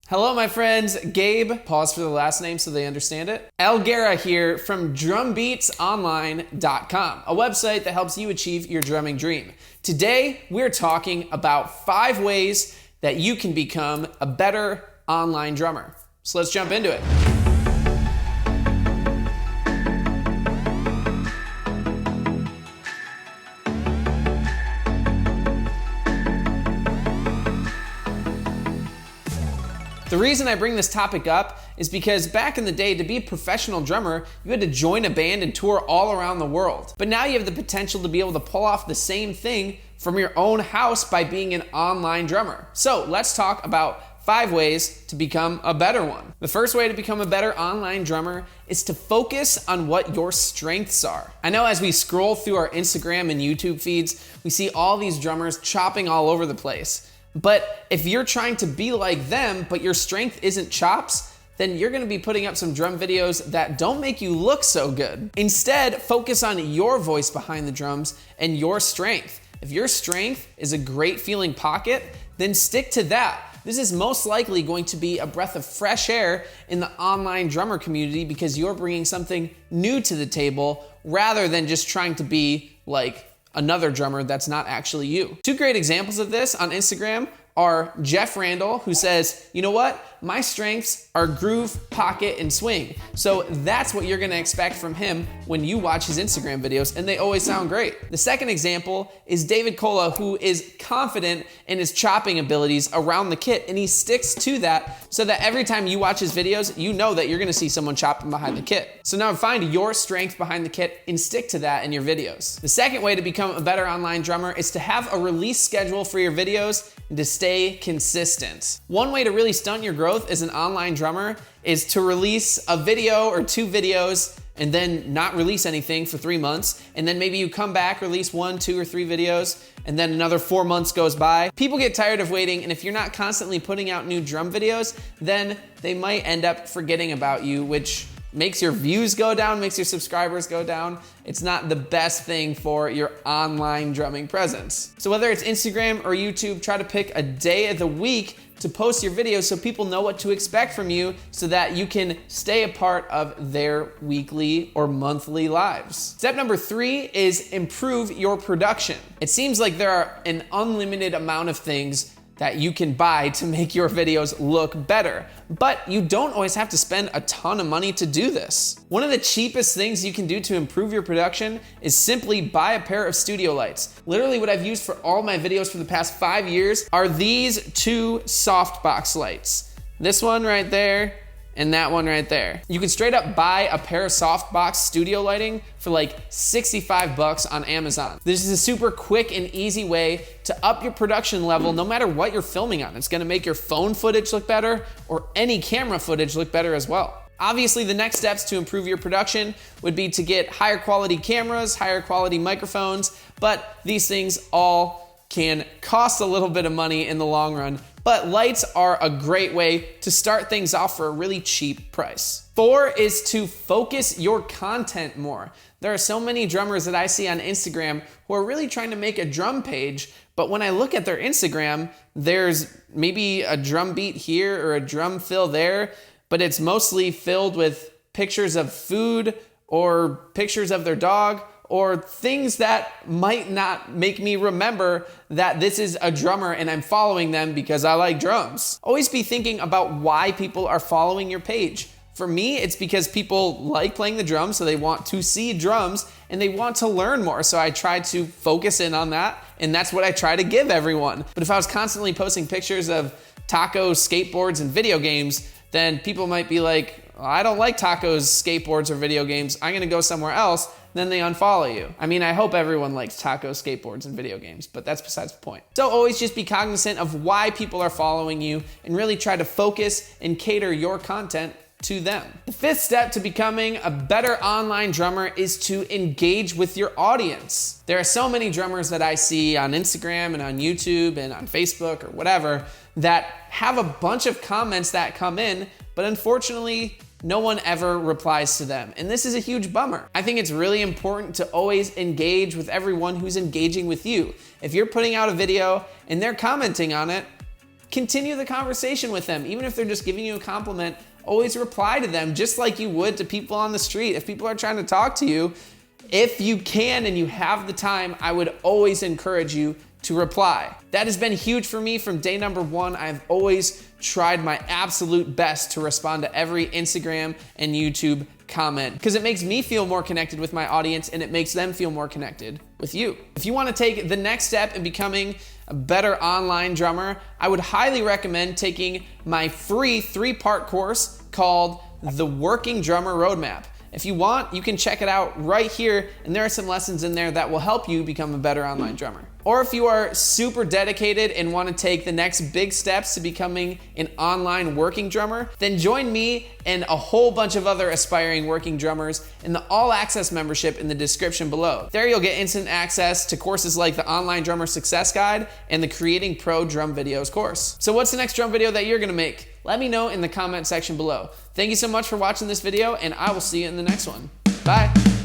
Hello, my friends. Gabe, pause for the last name so they understand it. Elguera here from drumbeatsonline.com, a website that helps you achieve your drumming dream. Today, we're talking about 5 ways that you can become a better online drummer. So let's jump into it. The reason I bring this topic up is because back in the day, to be a professional drummer, you had to join a band and tour all around the world. But now you have the potential to be able to pull off the same thing from your own house by being an online drummer. So let's talk about 5 ways to become a better one. The first way to become a better online drummer is to focus on what your strengths are. I know as we scroll through our Instagram and YouTube feeds, we see all these drummers chopping all over the place. But if you're trying to be like them, but your strength isn't chops, then you're gonna be putting up some drum videos that don't make you look so good. Instead, focus on your voice behind the drums and your strength. If your strength is a great feeling pocket, then stick to that. This is most likely going to be a breath of fresh air in the online drummer community because you're bringing something new to the table rather than just trying to be like another drummer that's not actually you. 2 great examples of this on Instagram are Jeff Randall, who says, you know what? My strengths are groove, pocket, and swing. So that's what you're gonna expect from him when you watch his Instagram videos, and they always sound great. The second example is David Kola, who is confident in his chopping abilities around the kit, and he sticks to that so that every time you watch his videos, you know that you're gonna see someone chopping behind the kit. So now find your strength behind the kit and stick to that in your videos. The second way to become a better online drummer is to have a release schedule for your videos and to stay consistent. One way to really stunt your growth as an online drummer is to release a video or 2 videos and then not release anything for 3 months. And then maybe you come back, release 1, 2, or 3 videos, and then another 4 months goes by. People get tired of waiting, and if you're not constantly putting out new drum videos, then they might end up forgetting about you, which makes your views go down, makes your subscribers go down. It's not the best thing for your online drumming presence. So whether it's Instagram or YouTube, try to pick a day of the week to post your videos so people know what to expect from you so that you can stay a part of their weekly or monthly lives. Step number 3 is improve your production. It seems like there are an unlimited amount of things that you can buy to make your videos look better. But you don't always have to spend a ton of money to do this. One of the cheapest things you can do to improve your production is simply buy a pair of studio lights. Literally what I've used for all my videos for the past 5 years are these 2 softbox lights. This one right there, and that one right there. You can straight up buy a pair of softbox studio lighting for like 65 bucks on Amazon. This is a super quick and easy way to up your production level no matter what you're filming on. It's gonna make your phone footage look better or any camera footage look better as well. Obviously, the next steps to improve your production would be to get higher quality cameras, higher quality microphones, but these things all can cost a little bit of money in the long run. But lights are a great way to start things off for a really cheap price. 4 is to focus your content more. There are so many drummers that I see on Instagram who are really trying to make a drum page, but when I look at their Instagram, there's maybe a drum beat here or a drum fill there, but it's mostly filled with pictures of food or pictures of their dog or things that might not make me remember that this is a drummer and I'm following them because I like drums. Always be thinking about why people are following your page. For me, it's because people like playing the drums, so they want to see drums and they want to learn more. So I try to focus in on that, and that's what I try to give everyone. But if I was constantly posting pictures of tacos, skateboards, and video games, then people might be like, I don't like tacos, skateboards, or video games. I'm gonna go somewhere else. Then they unfollow you. I mean, I hope everyone likes tacos, skateboards, and video games, but that's besides the point. So always just be cognizant of why people are following you and really try to focus and cater your content to them. The 5th step to becoming a better online drummer is to engage with your audience. There are so many drummers that I see on Instagram and on YouTube and on Facebook or whatever that have a bunch of comments that come in, but unfortunately, no one ever replies to them. And this is a huge bummer. I think it's really important to always engage with everyone who's engaging with you. If you're putting out a video and they're commenting on it, continue the conversation with them. Even if they're just giving you a compliment, always reply to them just like you would to people on the street. If people are trying to talk to you, if you can and you have the time, I would always encourage you to reply. That has been huge for me from day number one. I've always tried my absolute best to respond to every Instagram and YouTube comment because it makes me feel more connected with my audience and it makes them feel more connected with you. If you want to take the next step in becoming a better online drummer, I would highly recommend taking my free 3-part course called The Working Drummer Roadmap. If you want, you can check it out right here, and there are some lessons in there that will help you become a better online drummer. Or if you are super dedicated and want to take the next big steps to becoming an online working drummer, then join me and a whole bunch of other aspiring working drummers in the All Access membership in the description below. There you'll get instant access to courses like the Online Drummer Success Guide and the Creating Pro Drum Videos course. So what's the next drum video that you're gonna make? Let me know in the comment section below. Thank you so much for watching this video, and I will see you in the next one. Bye.